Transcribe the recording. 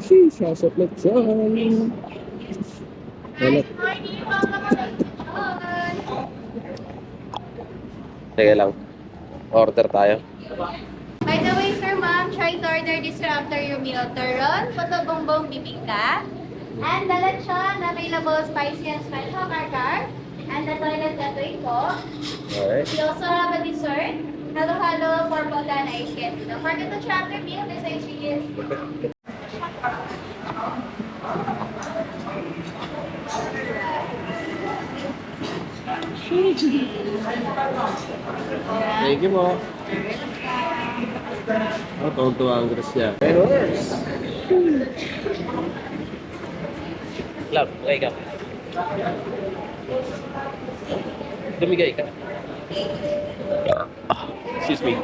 Sheesh, sasaplat dyan. Wala. Teka lang. Order tayo. By the way, sir, ma'am, try to order this after your meal. Turon, puto bongbong bibingka, and the lechon available spicy and special karkar, and the toilet gatoy po. Alright. We also have a dessert, halo-halo, purple and ice candy. Don't forget to try after meal. This is Thank you po. Oh, tuwang-tuwa ang grasya. Meron. Love, wake up. Lumigay ka. Excuse me.